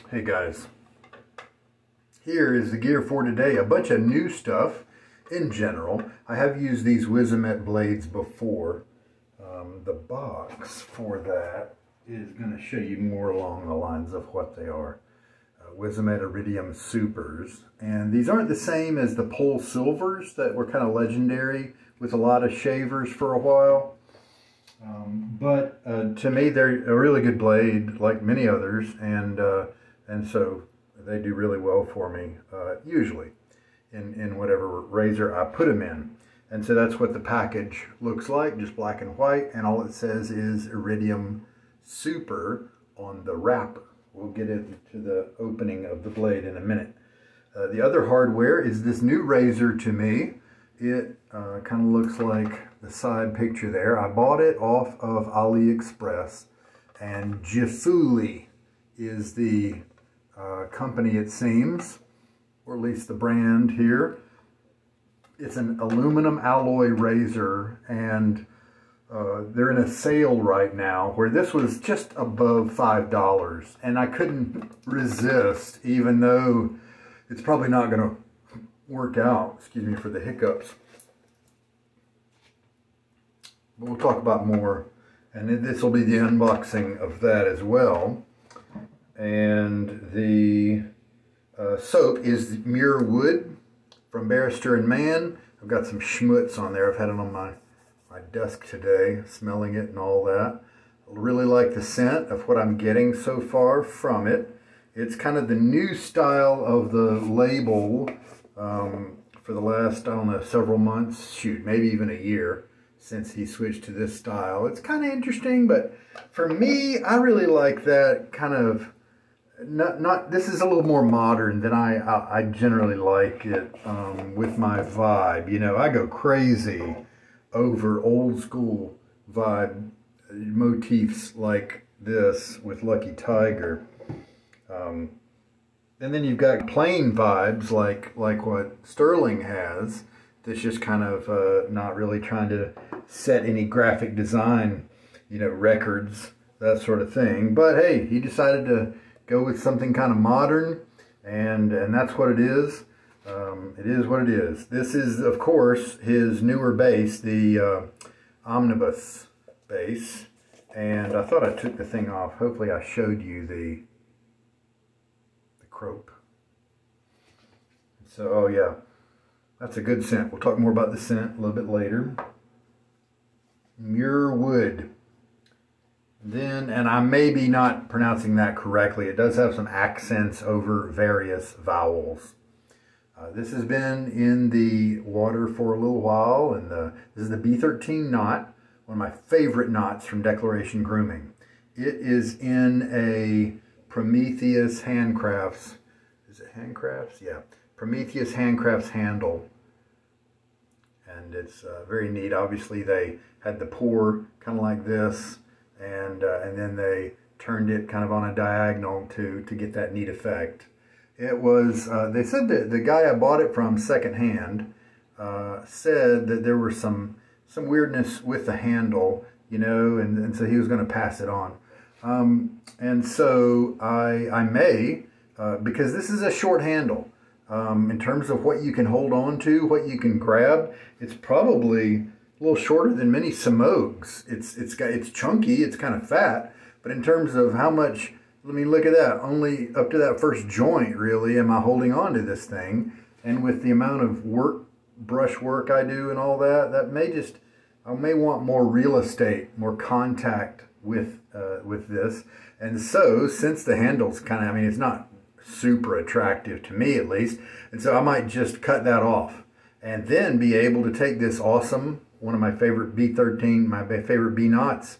Hey guys, here is the gear for today. A bunch of new stuff in general. I have used these Wizamet blades before. The box for that is going to show you more along the lines of what they are. Wizamet Iridium Supers. And these aren't the same as the Pole Silvers that were kind of legendary with a lot of shavers for a while. But to me, they're a really good blade, like many others, and so they do really well for me, usually, in whatever razor I put them in. And so that's what the package looks like, just black and white, and all it says is Iridium Super on the wrapper. We'll get into the opening of the blade in a minute. The other hardware is this new razor to me. It kind of looks like the side picture there. I bought it off of AliExpress, and Jifuli is the company, it seems, or at least the brand here. It's an aluminum alloy razor, and they're in a sale right now where this was just above $5, and I couldn't resist, even though it's probably not going to work out. Excuse me for the hiccups. But we'll talk about more, and this will be the unboxing of that as well. And the soap is Muir Wood from Barrister and Mann. I've got some schmutz on there. I've had it on my desk today, smelling it and all that. I really like the scent of what I'm getting so far from it. It's kind of the new style of the label for the last, I don't know, several months, shoot, maybe even a year since he switched to this style. It's kind of interesting, but for me, I really like that kind of, this is a little more modern than I generally like it with my vibe. You know, I go crazy over old school vibe motifs like this with Lucky Tiger. And then you've got plain vibes like what Sterling has, that's just kind of not really trying to set any graphic design, you know, records, that sort of thing. But hey, he decided to go with something kind of modern, and that's what it is. It is what it is. This is, of course, his newer base, the Omnibus base. And I thought I took the thing off. Hopefully I showed you the crope. So, oh yeah, that's a good scent. We'll talk more about the scent a little bit later. Muir Wood. Then, and I may be not pronouncing that correctly, it does have some accents over various vowels. This has been in the water for a little while, and this is the B13 knot, one of my favorite knots from Declaration Grooming. It is in a Prometheus Handcrafts, is it Handcrafts? Yeah, Prometheus Handcrafts handle. And it's very neat. Obviously they had the pour kind of like this, and then they turned it kind of on a diagonal to get that neat effect. It was, they said that the guy I bought it from secondhand said that there was some weirdness with the handle, you know, and so he was going to pass it on. And so I may, because this is a short handle, in terms of what you can hold on to, what you can grab, it's probably a little shorter than many Simogs. It's chunky, it's kind of fat, but in terms of how much, I mean, look at that, only up to that first joint, really, am I holding on to this thing. And with the amount of brush work I do and all that, I may want more real estate, more contact with this. And so, since the handle's kind of, I mean, it's not super attractive to me at least, and so I might just cut that off and then be able to take this awesome, one of my favorite B13, my favorite B knots,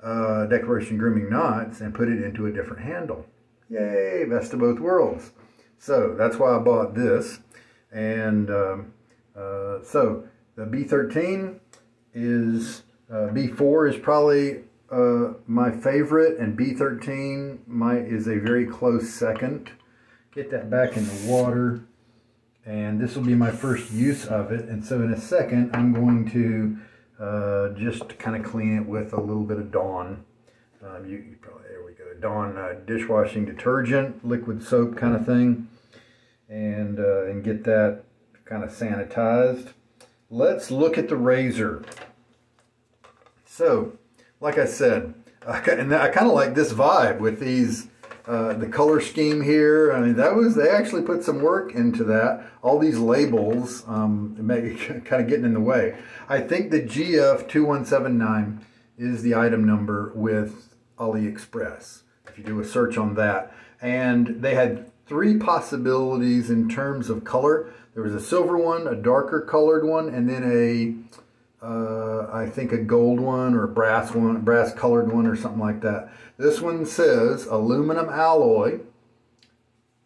Declaration Grooming knots, and put it into a different handle. Yay, best of both worlds. So that's why I bought this. And so the B13 is, B4 is probably my favorite, and B13 is a very close second. Get that back in the water, and this will be my first use of it. And so in a second, I'm going to just kind of clean it with a little bit of Dawn. You probably, there we go, it on dishwashing detergent, liquid soap kind of thing, and get that kind of sanitized. Let's look at the razor. So, like I said, I kind of like this vibe with these, the color scheme here. I mean, they actually put some work into that. All these labels, kind of getting in the way. I think the GF-2179 is the item number with AliExpress, if you do a search on that. And they had 3 possibilities in terms of color. There was a silver one, a darker colored one, and then I think a gold one or a brass one, brass colored one or something like that. This one says aluminum alloy,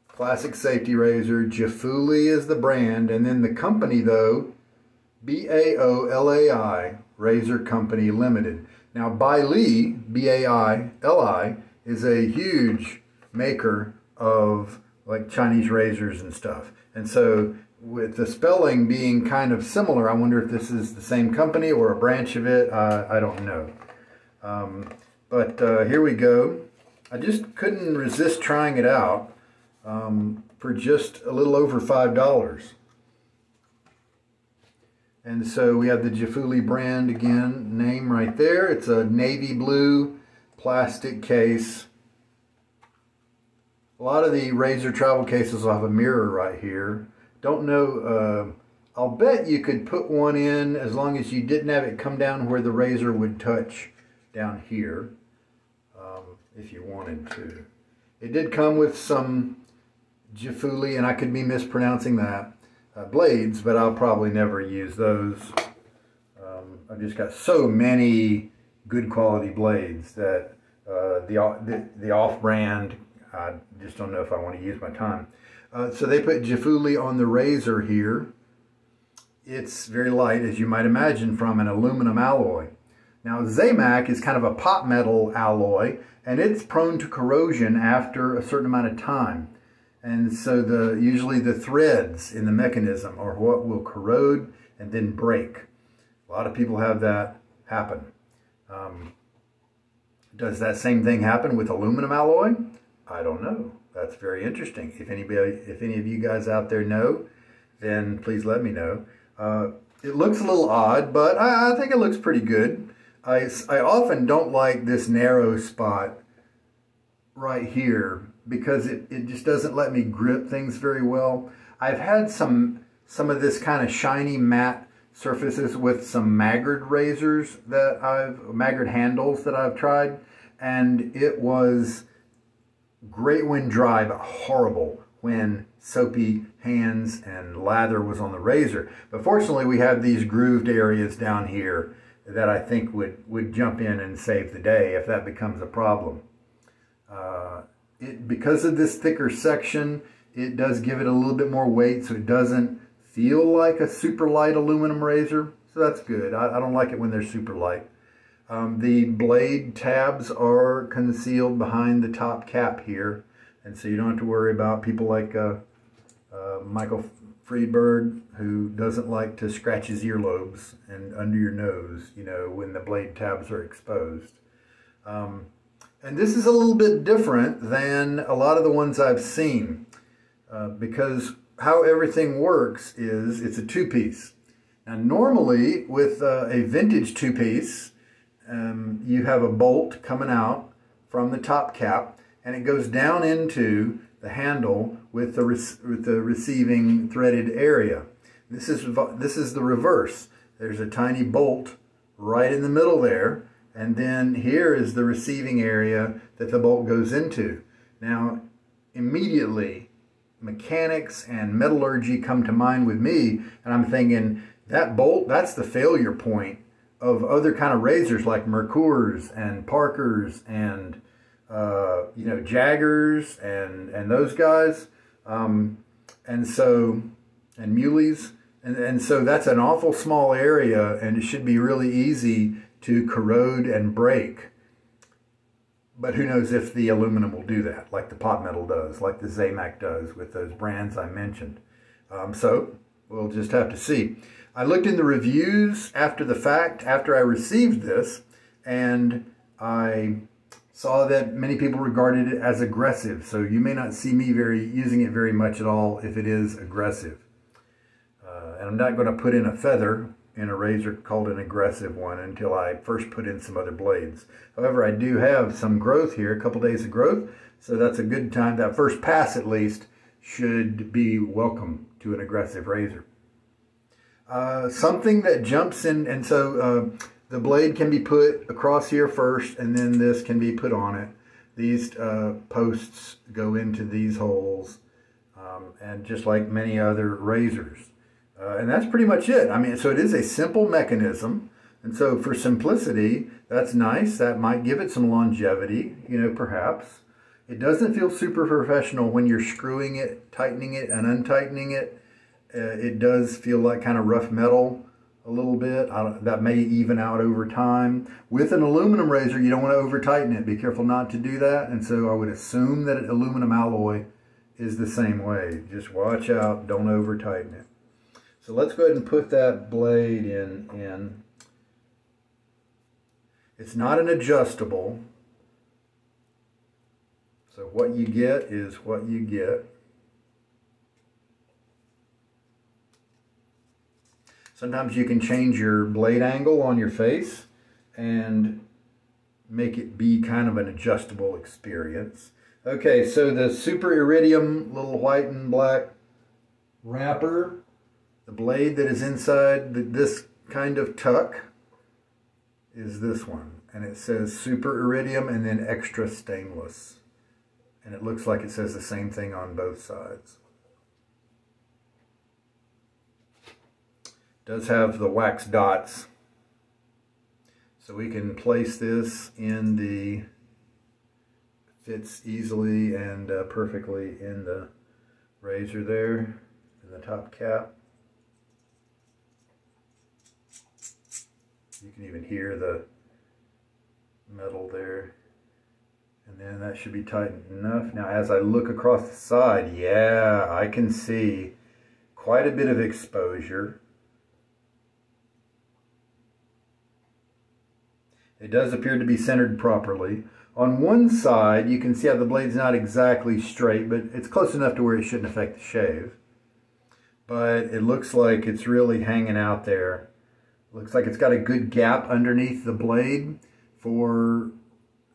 classic safety razor, Jifuli is the brand, and then the company though, BAOLAI, Razor Company Limited. Now Baili, B-A-I-L-I, is a huge maker of like Chinese razors and stuff. And so with the spelling being kind of similar, I wonder if this is the same company or a branch of it. I don't know. But here we go. I just couldn't resist trying it out for just a little over $5. And so we have the Jifuli brand again, name right there. It's a navy blue plastic case. A lot of the razor travel cases will have a mirror right here. Don't know, I'll bet you could put one in as long as you didn't have it come down where the razor would touch down here, if you wanted to. It did come with some Jifuli, and I could be mispronouncing that, blades, but I'll probably never use those. I've just got so many good quality blades that the off-brand, I just don't know if I want to use my time. So they put Jifuli on the razor here. It's very light, as you might imagine, from an aluminum alloy. Now Zamac is kind of a pot metal alloy, and it's prone to corrosion after a certain amount of time. And so usually the threads in the mechanism are what will corrode and then break. A lot of people have that happen. Does that same thing happen with aluminum alloy? I don't know. That's very interesting. If any of you guys out there know, then please let me know. It looks a little odd, but I think it looks pretty good. I often don't like this narrow spot right here because it just doesn't let me grip things very well. I've had some of this kind of shiny matte surfaces with some Maggard razors Maggard handles that I've tried, and it was great when dry, but horrible when soapy hands and lather was on the razor. But fortunately, we have these grooved areas down here that I think would jump in and save the day if that becomes a problem. Because of this thicker section, it does give it a little bit more weight, so it doesn't feel like a super light aluminum razor. So that's good. I don't like it when they're super light. The blade tabs are concealed behind the top cap here, and so you don't have to worry about people like Michael Friedberg, who doesn't like to scratch his earlobes and under your nose, you know, when the blade tabs are exposed. And this is a little bit different than a lot of the ones I've seen, because how everything works is it's a two-piece. Now normally with a vintage two-piece, you have a bolt coming out from the top cap, and it goes down into the handle with the receiving threaded area. This is the reverse. There's a tiny bolt right in the middle there, and then here is the receiving area that the bolt goes into. Now, immediately, mechanics and metallurgy come to mind with me, and I'm thinking, that bolt, that's the failure point of other kind of razors like Mercurs and Parkers and you know, Jaggers and those guys, and Muleys, and so that's an awful small area, and it should be really easy to corrode and break. But who knows if the aluminum will do that, like the pot metal does, like the Zamac does with those brands I mentioned. So we'll just have to see. I looked in the reviews after the fact, after I received this, and I saw that many people regarded it as aggressive. So you may not see me using it very much at all if it is aggressive. And I'm not going to put in a feather in a razor called an aggressive one until I first put in some other blades. However, I do have some growth here, a couple days of growth, so that's a good time. That first pass at least should be welcome to an aggressive razor. Something that jumps in, and so the blade can be put across here first, and then this can be put on it. These posts go into these holes, and just like many other razors. And that's pretty much it. I mean, so it is a simple mechanism. And so for simplicity, that's nice. That might give it some longevity, you know, perhaps. It doesn't feel super professional when you're screwing it, tightening it, and untightening it. It does feel like kind of rough metal a little bit. That may even out over time. With an aluminum razor, you don't want to over tighten it. Be careful not to do that. And so I would assume that aluminum alloy is the same way. Just watch out, don't over tighten it. So let's go ahead and put that blade in. It's not an adjustable. So what you get is what you get. Sometimes you can change your blade angle on your face and make it be kind of an adjustable experience. Okay, so the Super Iridium little white and black wrapper, the blade that is inside this kind of tuck is this one. And it says Super Iridium and then extra stainless. And it looks like it says the same thing on both sides. It does have the wax dots. So we can place this in the, fits easily and perfectly in the razor there, in the top cap. You can even hear the metal there. And then that should be tightened enough. Now as I look across the side, yeah, I can see quite a bit of exposure. It does appear to be centered properly. On one side, you can see how the blade's not exactly straight, but it's close enough to where it shouldn't affect the shave. But it looks like it's really hanging out there. Looks like it's got a good gap underneath the blade for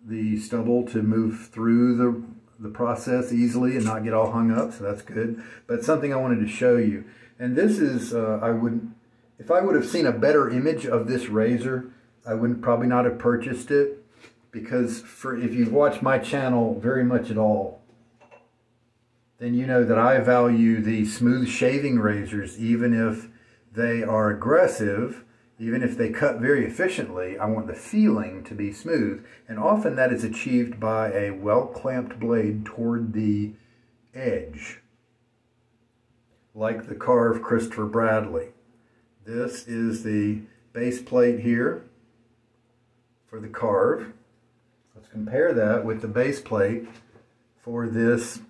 the stubble to move through the process easily and not get all hung up, so that's good. But something I wanted to show you. And this is, if I would have seen a better image of this razor, I would probably not have purchased it, because if you've watched my channel very much at all, then you know that I value the smooth shaving razors. Even if they are aggressive, even if they cut very efficiently, I want the feeling to be smooth. And often that is achieved by a well-clamped blade toward the edge, like the carve Christopher Bradley. This is the base plate here for the carve. Let's compare that with the base plate for this.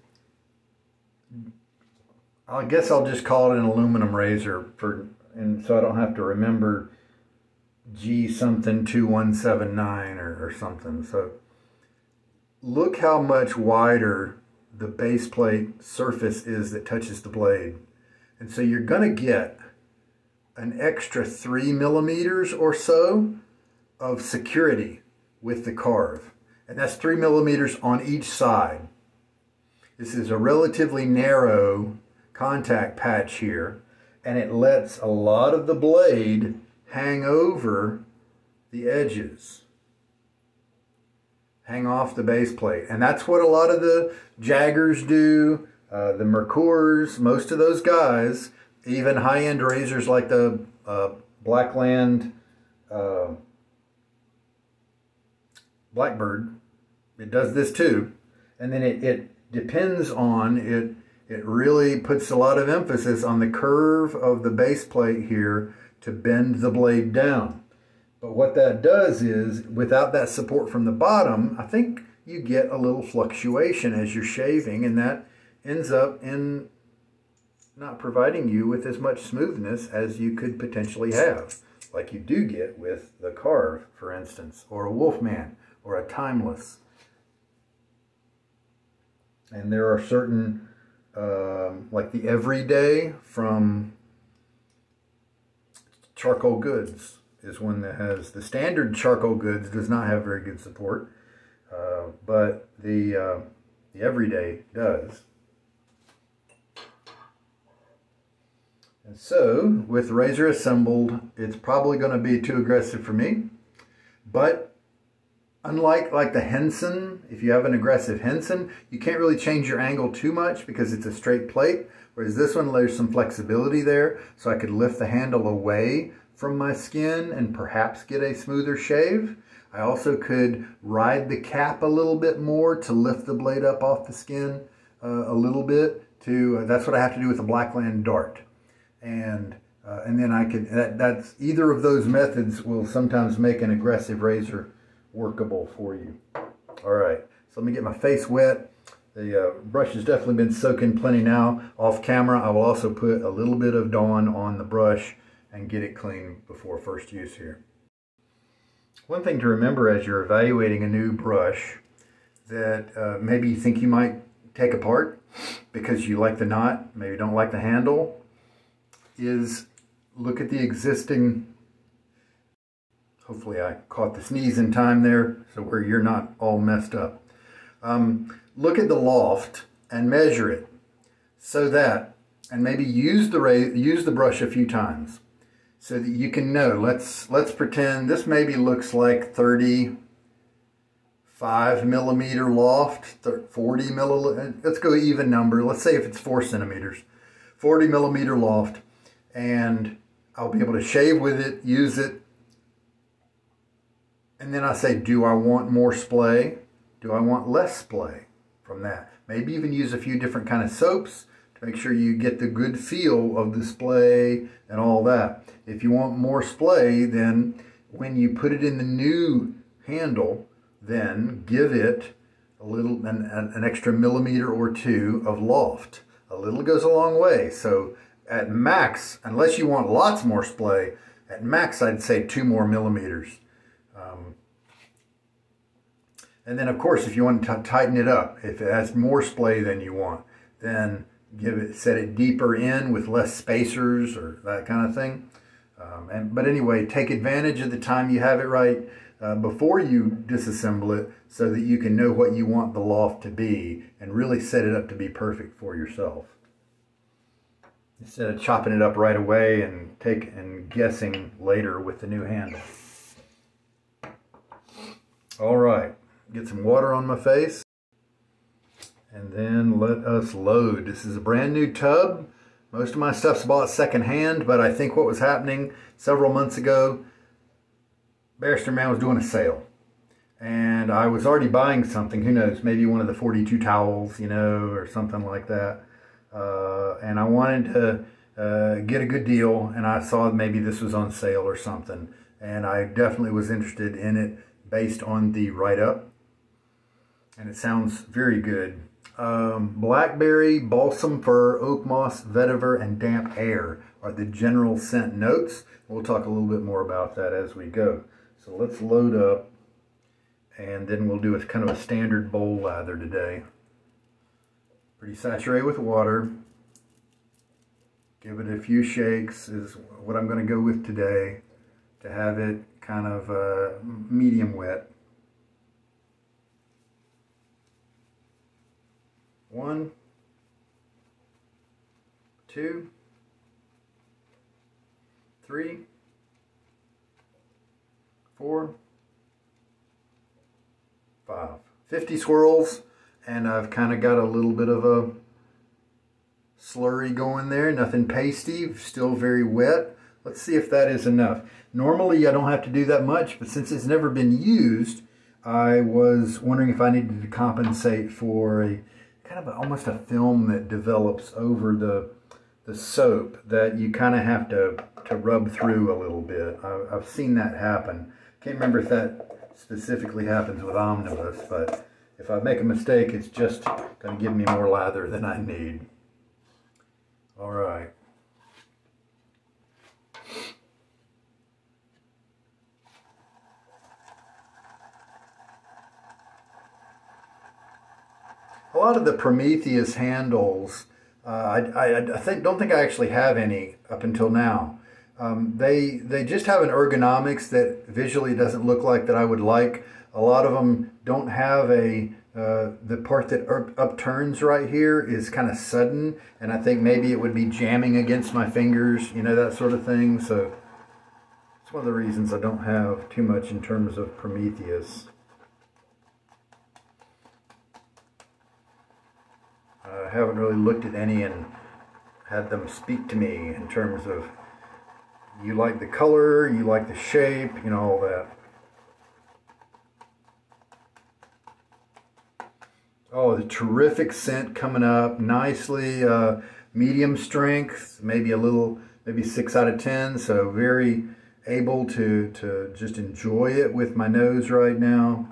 I guess I'll just call it an aluminum razor, and so I don't have to remember G something 2179 or something. So look how much wider the base plate surface is that touches the blade. And so you're going to get an extra 3 millimeters or so of security with the carve. And that's 3 millimeters on each side. This is a relatively narrow contact patch here, and it lets a lot of the blade hang over the edges, hang off the base plate. And that's what a lot of the Jaggers do, the Mercurs, most of those guys, even high-end razors like the Blackland Blackbird, it does this too. And then it depends on, it really puts a lot of emphasis on the curve of the base plate here to bend the blade down. But what that does is, without that support from the bottom, I think you get a little fluctuation as you're shaving, and that ends up in not providing you with as much smoothness as you could potentially have, like you do get with the carve, for instance, or a Wolfman, or a Timeless. And there are certain, like the Everyday from Charcoal Goods is one that has, the standard Charcoal Goods does not have very good support, but the Everyday does. And so, with razor assembled, it's probably going to be too aggressive for me. But unlike like the Henson, if you have an aggressive Henson, you can't really change your angle too much because it's a straight plate. Whereas this one, there's some flexibility there, so I could lift the handle away from my skin and perhaps get a smoother shave. I also could ride the cap a little bit more to lift the blade up off the skin a little bit. That's what I have to do with a Blackland Dart. And then I could, that's either of those methods will sometimes make an aggressive razor workable for you. All right, so let me get my face wet. The brush has definitely been soaking plenty now. Off camera, I will also put a little bit of Dawn on the brush and get it clean before first use here. One thing to remember as you're evaluating a new brush that maybe you think you might take apart because you like the knot, maybe don't like the handle, is look at the existing, hopefully I caught the sneeze in time there, so where you're not all messed up. Look at the loft and measure it so that, and maybe use the brush a few times so that you can know. Let's pretend this maybe looks like 35 millimeter loft, 40 milliliter, let's go even number. Let's say if it's 4 centimeters, 40 millimeter loft. And I'll be able to shave with it, use it. And then I say, do I want more splay? Do I want less splay from that? Maybe even use a few different kind of soaps to make sure you get the good feel of the splay and all that. If you want more splay, then when you put it in the new handle, then give it a little, an extra millimeter or two of loft. A little goes a long way. So at max, unless you want lots more splay, at max I'd say 2 more millimeters. And then of course if you want to tighten it up, if it has more splay than you want, then set it deeper in with less spacers or that kind of thing. But anyway, take advantage of the time you have it right before you disassemble it so that you can know what you want the loft to be and really set it up to be perfect for yourself, instead of chopping it up right away and guessing later with the new handle. All right, get some water on my face and then let us load. This is a brand new tub. Most of my stuff's bought secondhand, but I think what was happening several months ago, Barrister Mann was doing a sale. And I was already buying something, who knows, maybe one of the 42 towels, you know, or something like that. And I wanted to get a good deal, and I saw maybe this was on sale or something. And I definitely was interested in it based on the write-up. And it sounds very good. Blackberry, balsam fir, oak moss, vetiver, and damp air are the general scent notes. We'll talk a little bit more about that as we go. So let's load up, and then we'll do a kind of a standard bowl lather today. Pretty saturated with water. Give it a few shakes is what I'm going to go with today to have it kind of medium wet. 1, 2, 3, 4, 5. 50 swirls, and I've kind of got a little bit of a slurry going there. Nothing pasty, still very wet. Let's see if that is enough. Normally I don't have to do that much, but since it's never been used, I was wondering if I needed to compensate for a kind of almost a film that develops over the soap that you kind of have to rub through a little bit. I've seen that happen. Can't remember if that specifically happens with Omnibus, but if I make a mistake, it's just going to give me more lather than I need. All right. a lot of the Prometheus handles, don't think I actually have any up until now. They just have an ergonomics that visually doesn't look like that I would like. A lot of them don't have the part that upturns right here is kind of sudden, and I think maybe it would be jamming against my fingers, you know, that sort of thing. So it's one of the reasons I don't have too much in terms of Prometheus. I haven't really looked at any and had them speak to me in terms of, you like the color, you like the shape, you know, all that. Oh, the terrific scent coming up nicely, medium strength, maybe 6 out of 10, so very able to just enjoy it with my nose right now.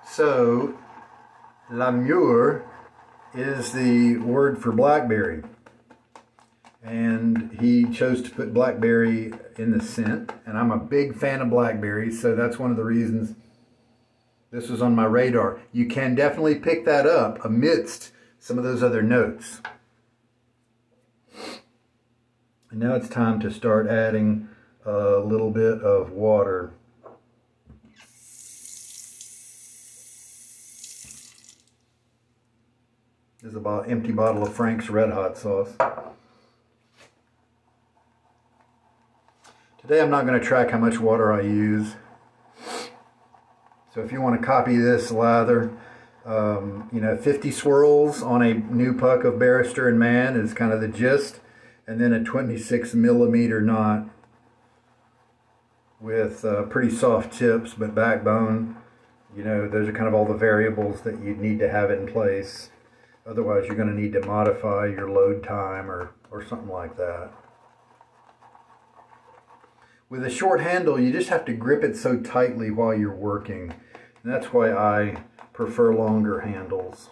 So, La Muir is the word for blackberry, and he chose to put blackberry in the scent, and I'm a big fan of blackberry, so that's one of the reasons this was on my radar. You can definitely pick that up amidst some of those other notes. And now it's time to start adding a little bit of water. This is about an empty bottle of Frank's Red Hot sauce. Today I'm not going to track how much water I use. So if you want to copy this lather, you know, 50 swirls on a new puck of Barrister and Mann is kind of the gist. And then a 26mm knot with pretty soft tips but backbone. You know, those are kind of all the variables that you need to have in place. Otherwise you're going to need to modify your load time or something like that. With a short handle, you just have to grip it so tightly while you're working. And that's why I prefer longer handles.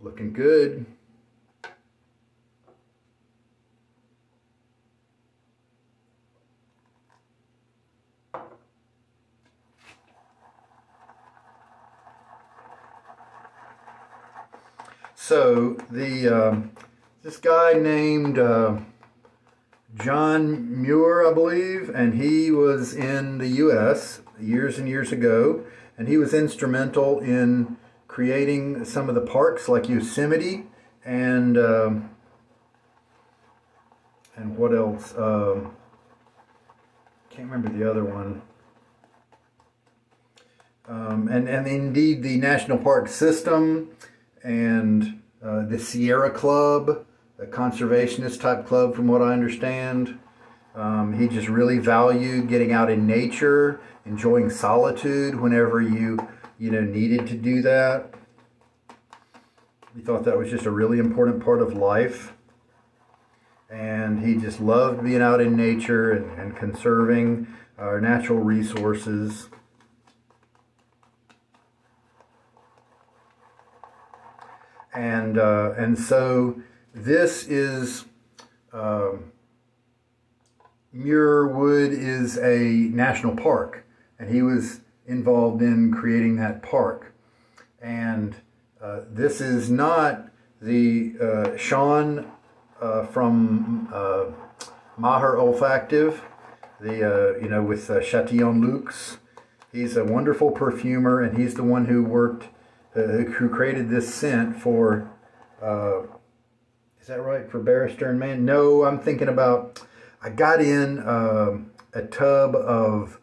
Looking good. So this guy named John Muir, I believe, and he was in the U.S. years and years ago, and he was instrumental in creating some of the parks like Yosemite and what else? Can't remember the other one. And indeed the National Park System and the Sierra Club, a conservationist type club from what I understand. He just really valued getting out in nature, enjoying solitude whenever you needed to do that. He thought that was just a really important part of life. And he just loved being out in nature and conserving our natural resources. And so this is, Muir Wood is a national park, and he was involved in creating that park. And this is not the Sean from Maher Olfactive, with Chatillon Luxe. He's a wonderful perfumer, and he's the one who who created this scent for, is that right, for Barrister and Mann? No, I'm thinking about, I got in a tub of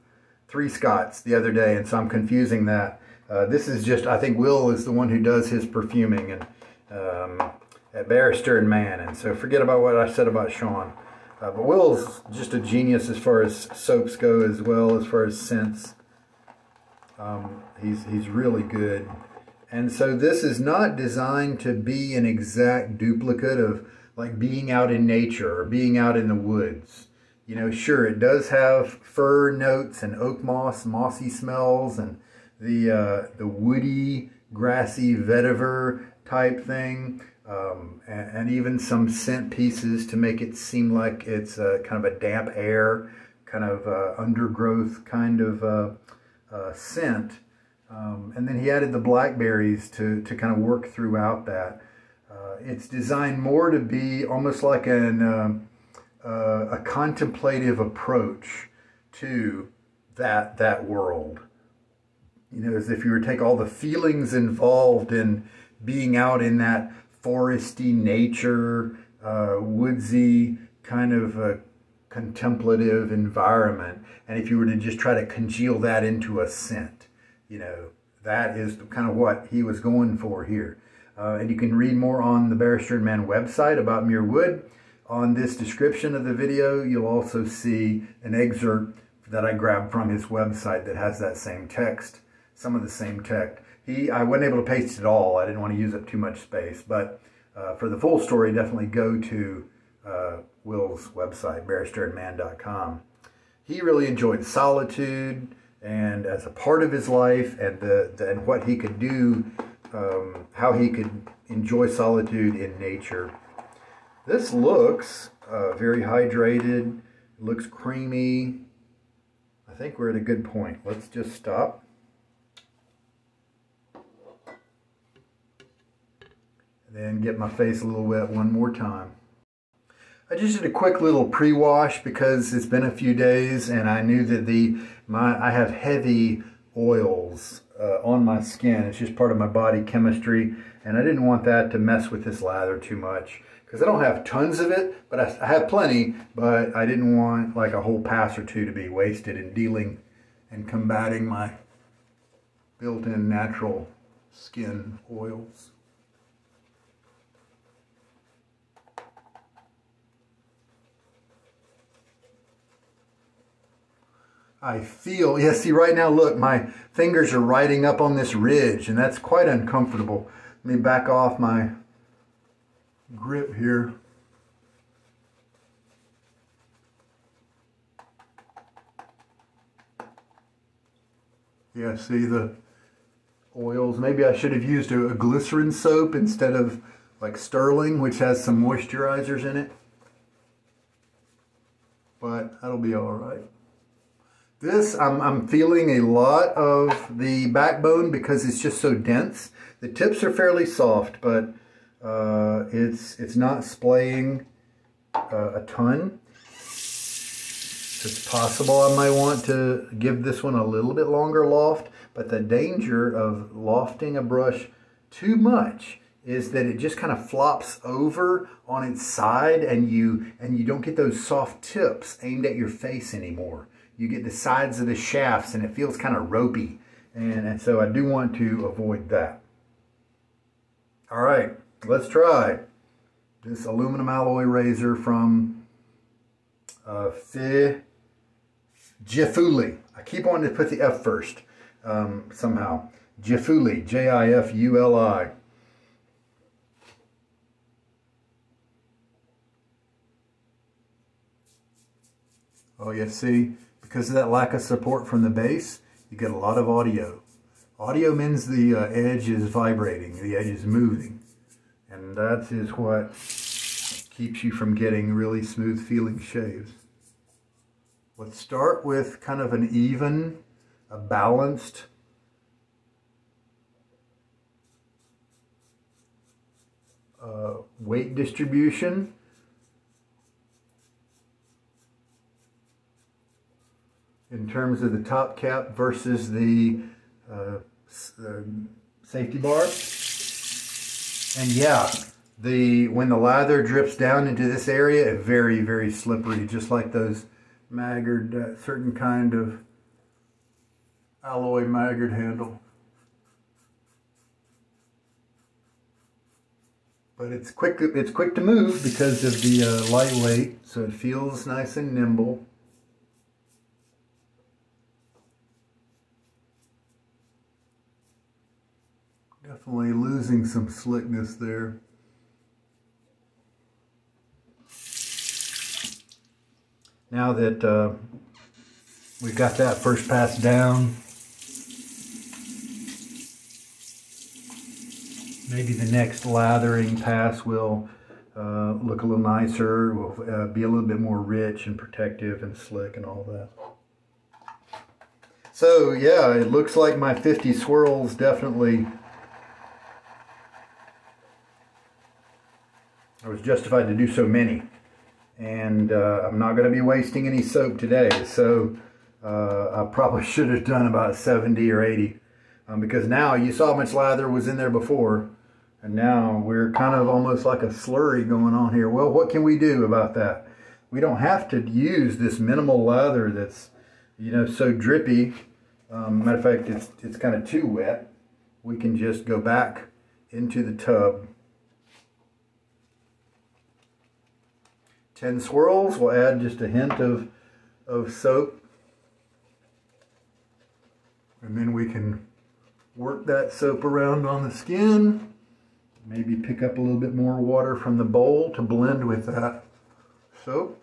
3 Scots the other day, and so I'm confusing that. This is just, I think Will is the one who does his perfuming and at Barrister and Mann, and so forget about what I said about Sean. But Will's just a genius as far as soaps go, as well as far as scents. He's really good. And so this is not designed to be an exact duplicate of like being out in nature or being out in the woods. You know, sure, it does have fir notes and oak mossy smells, and the woody, grassy vetiver type thing. and even some scent pieces to make it seem like it's kind of a damp air, kind of undergrowth kind of scent. And then he added the blackberries to kind of work throughout that. It's designed more to be almost like a contemplative approach to that world. You know, as if you were to take all the feelings involved in being out in that foresty nature, woodsy kind of contemplative environment, and if you were to just try to congeal that into a scent, you know, that is kind of what he was going for here. And you can read more on the Barrister and Mann website about Muir Wood. On this description of the video, you'll also see an excerpt that I grabbed from his website that has that same text, some of the same text. I wasn't able to paste it all. I didn't want to use up too much space, but for the full story, definitely go to Will's website, barristerandmann.com. He really enjoyed solitude, and as a part of his life, and what he could do, how he could enjoy solitude in nature. This looks very hydrated, looks creamy. I think we're at a good point. Let's just stop. And then get my face a little wet one more time. I just did a quick little pre-wash because it's been a few days and I knew that I have heavy oils on my skin. It's just part of my body chemistry, and I didn't want that to mess with this lather too much because I don't have tons of it, but I have plenty, but I didn't want like a whole pass or two to be wasted in dealing and combating my built-in natural skin oils. I feel, yeah, see right now, look, my fingers are riding up on this ridge, and that's quite uncomfortable. Let me back off my grip here. Yeah, see the oils. Maybe I should have used a glycerin soap instead of like Sterling, which has some moisturizers in it. But that'll be all right. This, I'm feeling a lot of the backbone because it's just so dense. The tips are fairly soft, but it's not splaying a ton. It's possible I might want to give this one a little bit longer loft, but the danger of lofting a brush too much is that it just kind of flops over on its side, and you don't get those soft tips aimed at your face anymore. You get the sides of the shafts and it feels kind of ropey. And so I do want to avoid that. All right, let's try this aluminum alloy razor from Jifuli. I keep wanting to put the F first somehow. Jifuli, J-I-F-U-L-I. Oh, yeah, see? Because of that lack of support from the base, you get a lot of audio. Audio means the edge is vibrating, the edge is moving. And that is what keeps you from getting really smooth feeling shaves. Let's start with kind of an even, a balanced weight distribution. In terms of the top cap versus the safety bar. And yeah, when the lather drips down into this area, it's very, very slippery, just like those maggard, certain kind of alloy maggard handle. But it's quick to move because of the lightweight, so it feels nice and nimble. Definitely losing some slickness there. Now that we've got that first pass down, Maybe the next lathering pass will look a little nicer, will be a little bit more rich and protective and slick and all that. So yeah, it looks like my 50 swirls definitely, I was justified to do so many. And I'm not going to be wasting any soap today, so I probably should have done about 70 or 80. Because now you saw how much lather was in there before, and now we're kind of almost like a slurry going on here. Well, what can we do about that? We don't have to use this minimal lather that's, you know, so drippy. Matter of fact, it's kind of too wet. We can just go back into the tub. 10 swirls, we'll add just a hint of soap. And then we can work that soap around on the skin. Maybe pick up a little bit more water from the bowl to blend with that soap.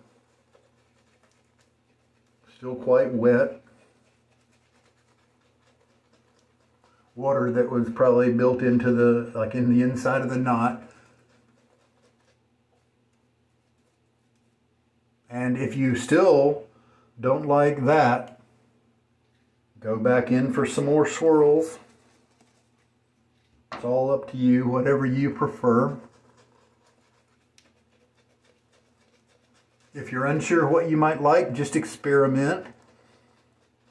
Still quite wet. Water that was probably built into the, like in the inside of the knot. And if you still don't like that, go back in for some more swirls. It's all up to you, whatever you prefer. If you're unsure what you might like, just experiment.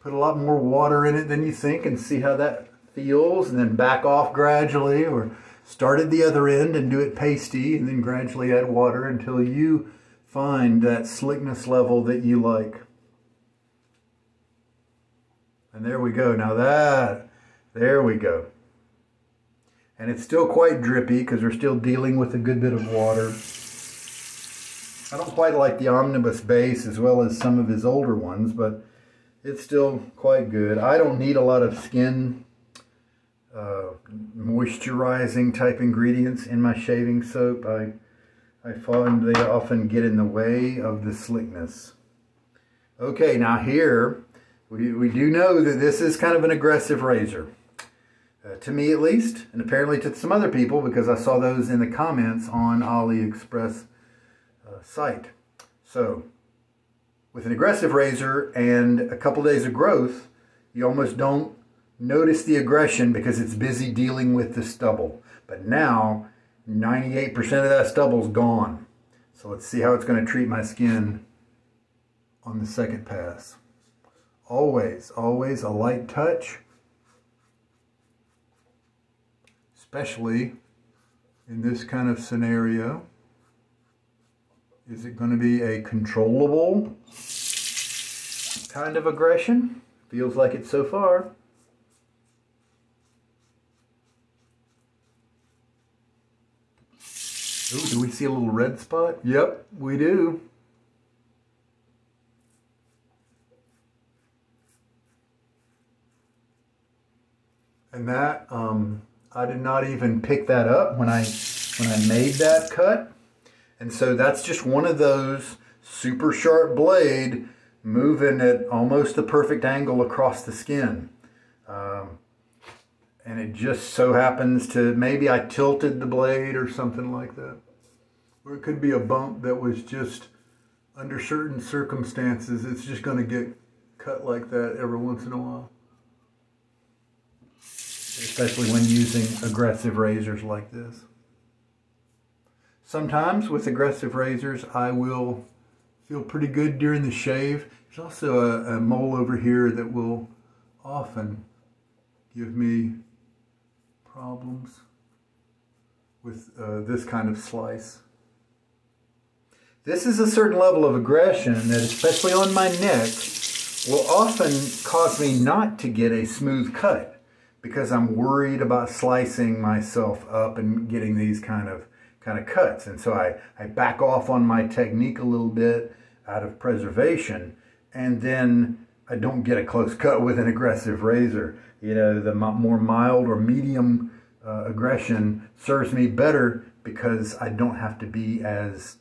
Put a lot more water in it than you think and see how that feels, and then back off gradually, or start at the other end and do it pasty and then gradually add water until you find that slickness level that you like. And there we go. Now there we go. And it's still quite drippy because we're still dealing with a good bit of water. I don't quite like the Omnibus base as well as some of his older ones, but it's still quite good. I don't need a lot of skin moisturizing type ingredients in my shaving soap. I find they often get in the way of the slickness. Okay, now here, we do know that this is kind of an aggressive razor. To me at least, and apparently to some other people, because I saw those in the comments on AliExpress site. So, with an aggressive razor and a couple days of growth, you almost don't notice the aggression because it's busy dealing with the stubble. But now, 98% of that stubble's gone. So let's see how it's going to treat my skin on the second pass. Always, always a light touch. Especially in this kind of scenario. Is it going to be a controllable kind of aggression? Feels like it so far. Ooh, do we see a little red spot? Yep, we do. And that, I did not even pick that up when I made that cut. And so that's just one of those super sharp blade moving at almost the perfect angle across the skin. And it just so happens to, maybe I tilted the blade or something like that. Or it could be a bump that was just, under certain circumstances, it's just going to get cut like that every once in a while. Especially when using aggressive razors like this. Sometimes with aggressive razors, I will feel pretty good during the shave. There's also a mole over here that will often give me problems with this kind of slice. This is a certain level of aggression that, especially on my neck, will often cause me not to get a smooth cut because I'm worried about slicing myself up and getting these kind of cuts. And so I back off on my technique a little bit out of preservation, and then I don't get a close cut with an aggressive razor. You know, the more mild or medium aggression serves me better because I don't have to be as,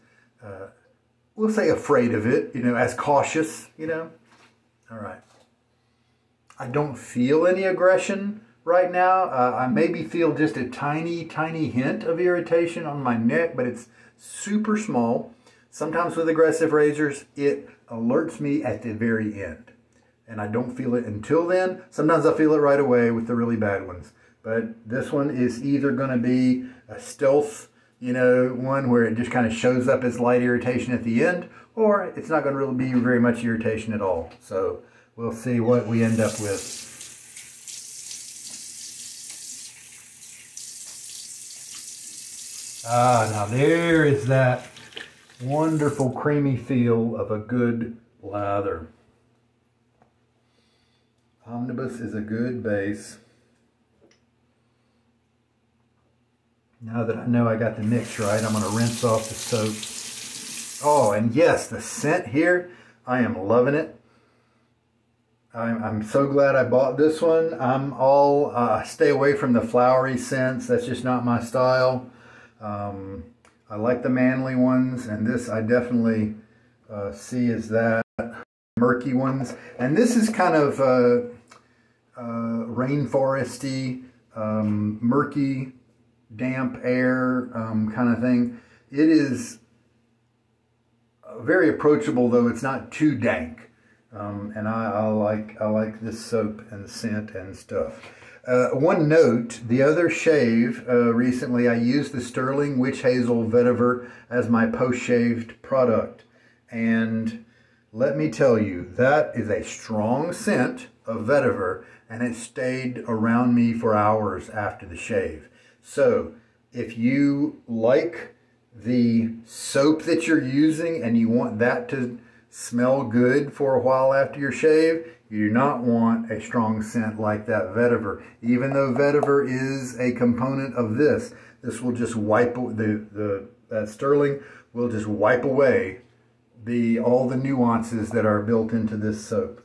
we'll say, afraid of it, you know, as cautious, you know. All right. I don't feel any aggression right now. I maybe feel just a tiny hint of irritation on my neck, but it's super small. Sometimes with aggressive razors, it alerts me at the very end, and I don't feel it until then. Sometimes I feel it right away with the really bad ones, but this one is either going to be a stealth, you know, one where it just kind of shows up as light irritation at the end, or it's not going to really be very much irritation at all. So we'll see what we end up with. Now there is that wonderful creamy feel of a good lather. Omnibus is a good base. Now that I know I got the mix right, I'm going to rinse off the soap. Oh, and yes, the scent here, I am loving it. I'm so glad I bought this one. I'm all, stay away from the flowery scents. That's just not my style. I like the manly ones, and this I definitely see as that. Murky ones. And this is kind of rainforesty, murky, damp air kind of thing. It is very approachable, though it's not too dank. And I like this soap and scent and stuff. One note, the other shave, recently I used the Sterling Witch Hazel Vetiver as my post-shaved product. And let me tell you, that is a strong scent of vetiver, and it stayed around me for hours after the shave. So if you like the soap that you're using and you want that to smell good for a while after your shave, you do not want a strong scent like that vetiver. Even though vetiver is a component of this, this will just wipe, that Sterling will just wipe away all the nuances that are built into this soap.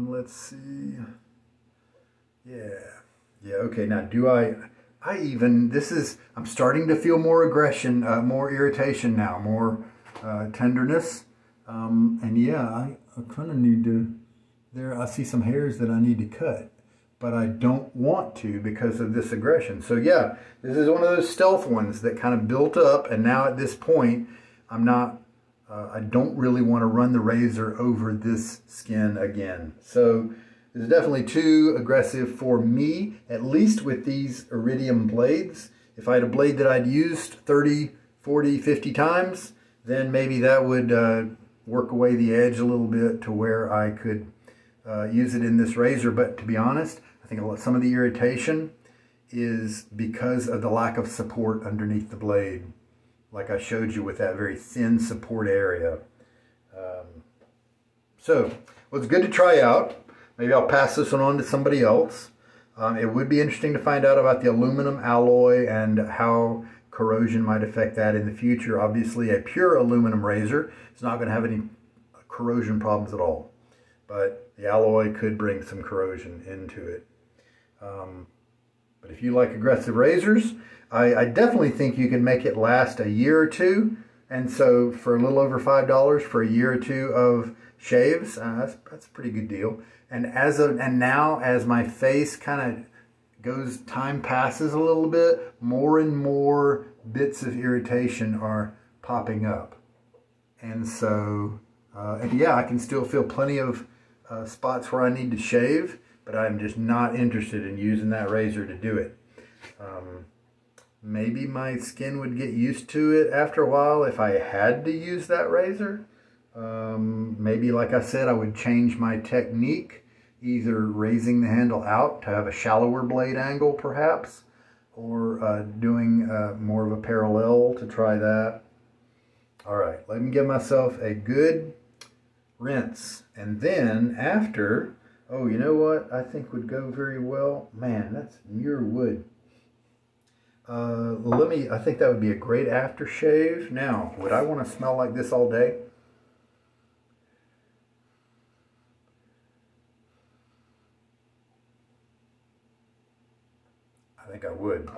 Let's see. Yeah, okay, now I'm starting to feel more aggression, more irritation now, more tenderness. And yeah, I kind of need to, I see some hairs that I need to cut, but I don't want to because of this aggression. So yeah, this is one of those stealth ones that kind of built up, and now at this point, I don't really want to run the razor over this skin again. So this is definitely too aggressive for me, at least with these iridium blades. If I had a blade that I'd used 30, 40, 50 times, then maybe that would work away the edge a little bit to where I could use it in this razor. But to be honest, I think some of the irritation is because of the lack of support underneath the blade, like I showed you with that very thin support area. So, well, it's good to try out. Maybe I'll pass this one on to somebody else. It would be interesting to find out about the aluminum alloy and how corrosion might affect that in the future. Obviously, a pure aluminum razor is not going to have any corrosion problems at all, but the alloy could bring some corrosion into it. But if you like aggressive razors, I definitely think you can make it last a year or two. And so for a little over $5 for a year or two of shaves, that's a pretty good deal. And now as my face kind of time passes a little bit, more and more bits of irritation are popping up. And so, and yeah, I can still feel plenty of spots where I need to shave, but I'm just not interested in using that razor to do it. Maybe my skin would get used to it after a while if I had to use that razor. Maybe, like I said, I would change my technique, either raising the handle out to have a shallower blade angle perhaps, or doing more of a parallel to try that. All right, let me give myself a good rinse. And then after, oh, you know what I think would go very well? Man, that's Muir Wood. I think that would be a great aftershave. Now, would I want to smell like this all day? I think I would.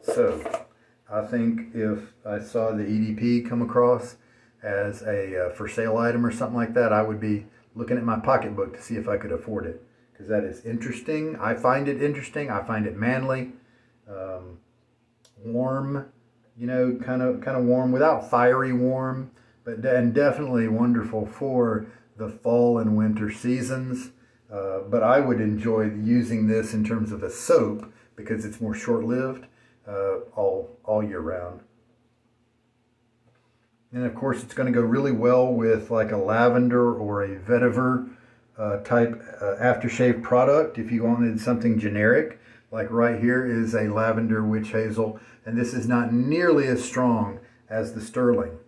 So, I think if I saw the EDP come across as a for sale item or something like that, I would be looking at my pocketbook to see if I could afford it. because that is interesting. I find it interesting. I find it manly, warm, you know, kind of warm without fiery warm, and definitely wonderful for the fall and winter seasons. But I would enjoy using this in terms of a soap because it's more short-lived all year round. And of course, it's going to go really well with like a lavender or a vetiver type aftershave product if you wanted something generic. Like right here is a lavender witch hazel, and this is not nearly as strong as the sterling.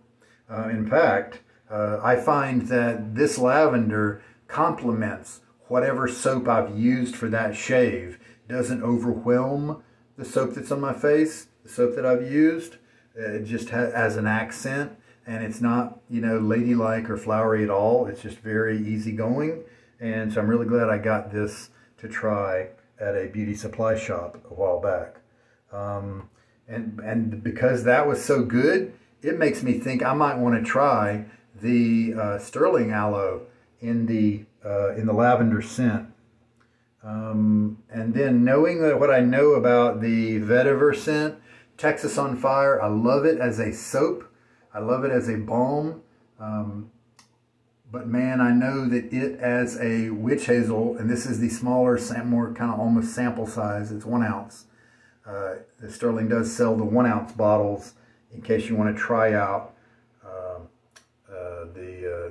In fact, I find that this lavender complements whatever soap I've used for that shave. It doesn't overwhelm the soap that's on my face, the soap that I've used. It just has an accent, and it's not, you know, ladylike or flowery at all. It's just very easygoing, and so I'm really glad I got this to try at a beauty supply shop a while back. And because that was so good, it makes me think I might want to try the sterling aloe in the lavender scent. And then knowing that what I know about the vetiver scent, Texas on Fire, I love it as a soap. I love it as a balm. But man, I know that it as a witch hazel, and this is the smaller, more kind of almost sample size, it's 1 ounce. The sterling does sell the 1 ounce bottles in case you want to try out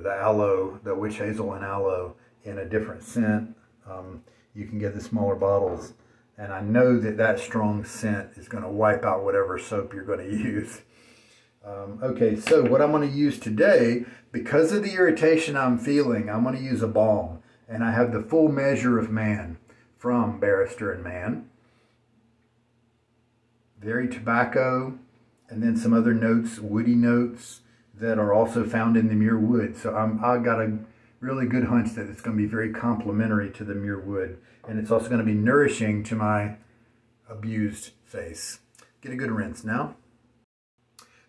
the aloe, the witch hazel and aloe in a different scent. You can get the smaller bottles, and I know that that strong scent is going to wipe out whatever soap you're going to use. Okay, so what I'm going to use today, because of the irritation I'm feeling, I'm going to use a balm, and I have the Full Measure of Mann from Barrister and Mann. Very tobacco, and then some other notes, woody notes, that are also found in the Muir Wood. So I've got a really good hunch that it's going to be very complementary to the Muir Wood, and it's also going to be nourishing to my abused face. Get a good rinse now.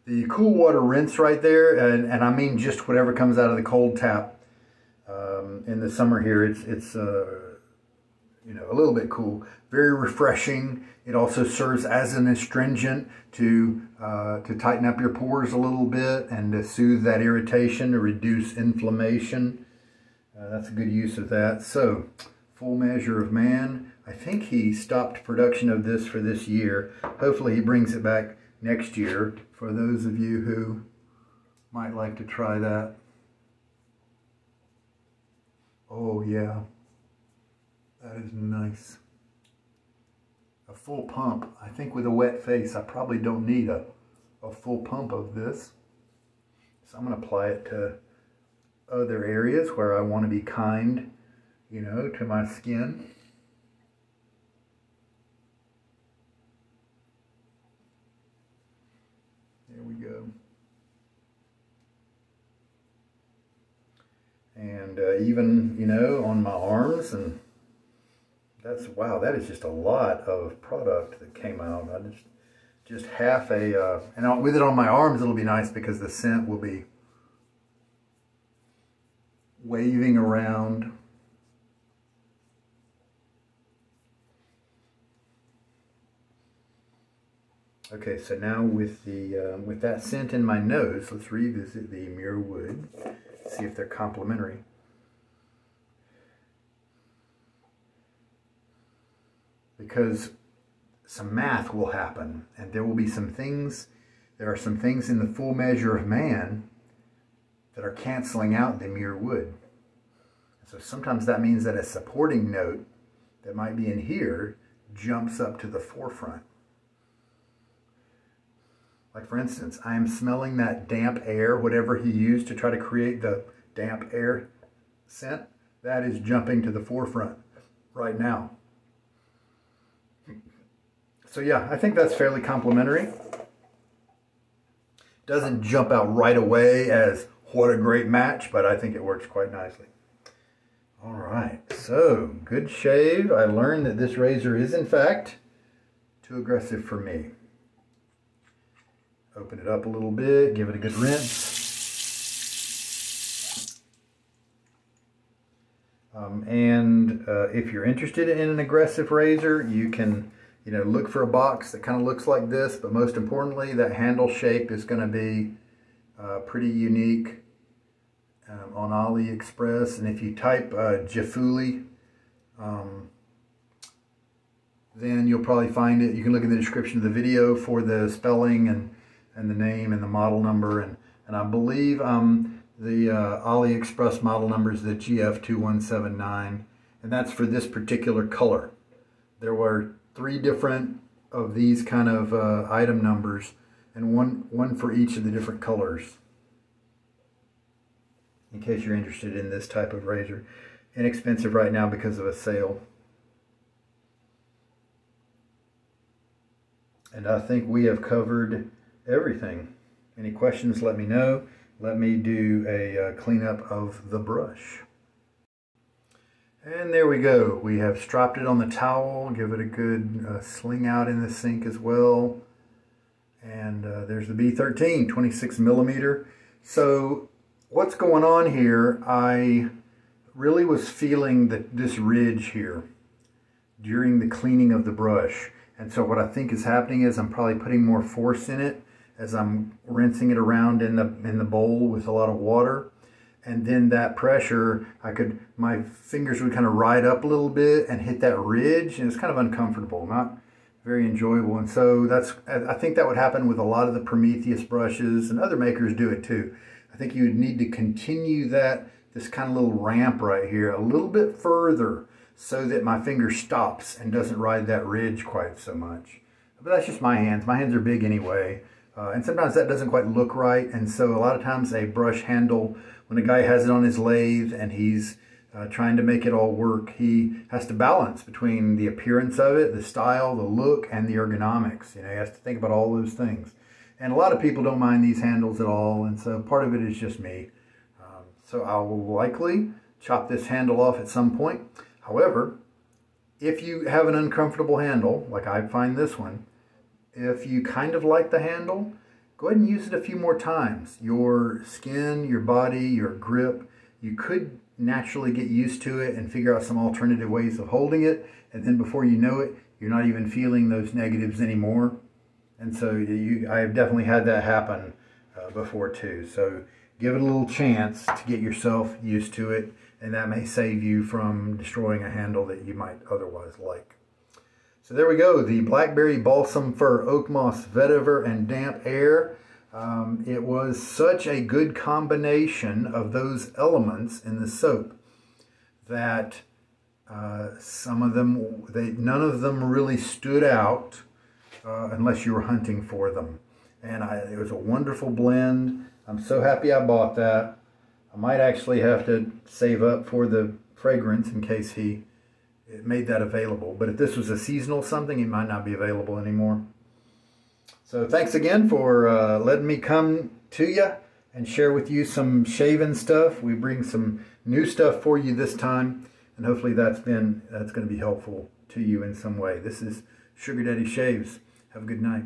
The cool water rinse right there, and I mean just whatever comes out of the cold tap. In the summer here, it's you know, a little bit cool, very refreshing. It also serves as an astringent to tighten up your pores a little bit and to soothe that irritation, to reduce inflammation. That's a good use of that. So, Full Measure of Mann. I think he stopped production of this for this year. Hopefully he brings it back next year for those of you who might like to try that. Oh yeah, that is nice. A full pump. I think with a wet face I probably don't need a full pump of this. So I'm going to apply it to other areas where I want to be kind, you know, to my skin. There we go. And even, you know, on my arms, and that's, wow, that is just a lot of product that came out. I just half a, and with it on my arms, it'll be nice because the scent will be waving around. Okay, so now with the with that scent in my nose, let's revisit the Muir Wood, see if they're complementary. Because some math will happen, and there will be some things, there are some things in the Full Measure of Mann that are canceling out the Muir Wood. So sometimes that means that a supporting note that might be in here jumps up to the forefront. Like for instance, I am smelling that damp air, whatever he used to try to create the damp air scent, that is jumping to the forefront right now. So yeah, I think that's fairly complimentary. Doesn't jump out right away as what a great match, but I think it works quite nicely. All right, so good shave. I learned that this razor is in fact too aggressive for me. Open it up a little bit, give it a good rinse. If you're interested in an aggressive razor, you can look for a box that kind of looks like this, but most importantly, that handle shape is going to be pretty unique on AliExpress. And if you type Jifuli, then you'll probably find it. You can look in the description of the video for the spelling and the name and the model number. And I believe the AliExpress model number is the GF-2179, and that's for this particular color. There were 3 different of these kind of item numbers, and one for each of the different colors, in case you're interested in this type of razor. Inexpensive right now because of a sale. And I think we have covered everything. Any questions, let me know. Let me do a cleanup of the brush. And there we go. We have stropped it on the towel. Give it a good sling out in the sink as well. And there's the B13, 26 millimeter. So what's going on here, I really was feeling this ridge here during the cleaning of the brush. And so what I think is happening is I'm probably putting more force in it as I'm rinsing it around in the bowl with a lot of water. And then that pressure, my fingers would kind of ride up a little bit and hit that ridge, and it's kind of uncomfortable, not very enjoyable. And so I think that would happen with a lot of the Prometheus brushes, and other makers do it too. I think you would need to continue this kind of little ramp right here a little bit further, so that my finger stops and doesn't ride that ridge quite so much. But that's just my hands. My hands are big anyway. And sometimes that doesn't quite look right. And so a lot of times a brush handle, when a guy has it on his lathe and he's trying to make it all work, he has to balance between the appearance of it, the style, the look, and the ergonomics. He has to think about all those things. And a lot of people don't mind these handles at all. And so part of it is just me. So I will likely chop this handle off at some point. However, if you have an uncomfortable handle, like I find this one, if you kind of like the handle, go ahead and use it a few more times. Your skin, your body, your grip, you could naturally get used to it and figure out some alternative ways of holding it. And then before you know it, you're not even feeling those negatives anymore. And so I have definitely had that happen before too. So give it a little chance to get yourself used to it. And that may save you from destroying a handle that you might otherwise like. So there we go, the Blackberry Balsam Fir, Oak Moss, Vetiver, and Damp Air. It was such a good combination of those elements in the soap that none of them really stood out unless you were hunting for them. And it was a wonderful blend. I'm so happy I bought that. I might actually have to save up for the fragrance in case it made that available. But if this was a seasonal something, it might not be available anymore. So thanks again for letting me come to you and share with you some shaving stuff. We bring some new stuff for you this time, and hopefully that's going to be helpful to you in some way. This is Sugar Daddy Shaves. Have a good night.